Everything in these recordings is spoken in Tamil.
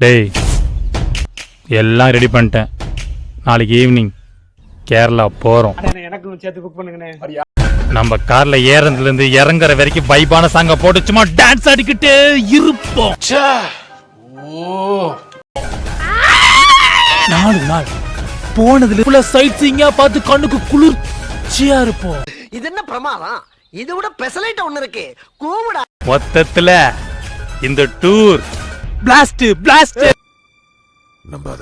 டேய் எல்லாம் ரெடி பண்ணிட்டேன். நாளைக்கு ஈவினிங் கேரளா போறோம். எனக்கு சேர்த்து புக் பண்ணுங்கண்ணே. நம்ம கார்ல ஏறதுல இருந்து இறங்குற வரைக்கும் வைபான சாங்க போட்டு சும்மா டான்ஸ் ஆடிக்கிட்டே இருப்போம். 4 நாள் போனதுல சைட் சீங்கா பார்த்து கண்ணுக்கு குளிர்ச்சியா இருப்போம். இது என்ன பிரமாதம்? இது விட பெசலைட் ஒண்ணு இருக்கு. கூவுடா. மொத்தத்துல இந்த டூர் பிளாஸ்ட் பிளாஸ்ட். நம்பாத.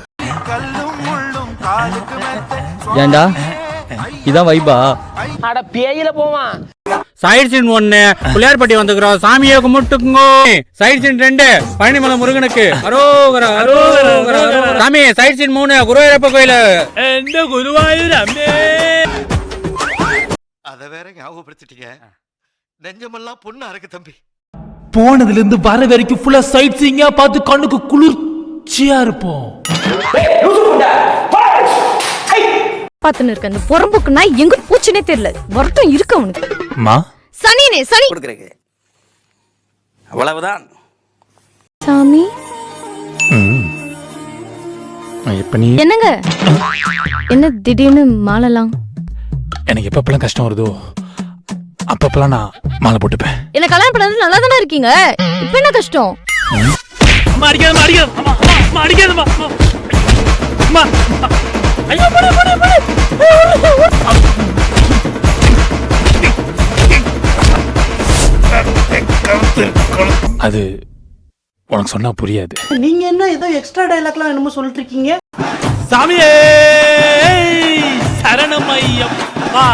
ஏண்டா இதான் வைபா? அட பேயில போவான். சைடு சீன் 1 புள்ளியார்பட்டி வந்துக்கிறோம். சாமியை கும்பிட்டுக்குங்கோ. சைடு சீன் 2 பழனிமலை முருகனுக்கு அரோகரா அரோகரா. சாமி சைடு சீன் 3 குருவாயூரப்ப கோயில. எந்த குருவாயூர் அம்மே. அத வேற ஞாபகப்படுத்திட்டீங்க. நெஞ்சமெல்லாம் பொண்ணா இருக்கு தம்பி. போனதுல இருந்து வர வரைக்கும் ஃபுல்லா சைட் சீங்கா பார்த்து கண்ணுக்கு குளிர்ச்சியா இருப்போம். பாத்துன்னு இருக்க அந்த பொறம்புக்கு நாய் எங்க பூச்சினே தெரியல. வருத்தம் இருக்கு அவனுக்கு. அம்மா சனினே சனி கொடுக்கறேங்க. அவ்வளவுதான். சாமி இப்ப நீ என்னங்க என்ன திடீர்னு மாலலாம்? எனக்கு எப்பப்பெல்லாம் கஷ்டம் வருதோ அப்பப்பெல்லாம் நான் மாலை போட்டுப்பேன். என்ன கல்யாணம் பண்ணது நல்லா தானே இருக்கீங்க. இப்ப என்ன கஷ்டம்? அது உனக்கு சொன்னா புரியாது. நீங்க என்ன ஏதோ எக்ஸ்ட்ரா டயலாக்லாம் என்னமோ சொல்லிட்டு இருக்கீங்க. சாமியே சரணம் ஐயப்பா.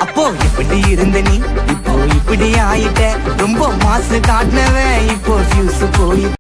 அப்போ இப்படி இருந்த நீ இப்போ இப்படி ஆயிட்ட. ரொம்ப மாசு காட்டினவன் இப்போ ஃபியூஸ் போய்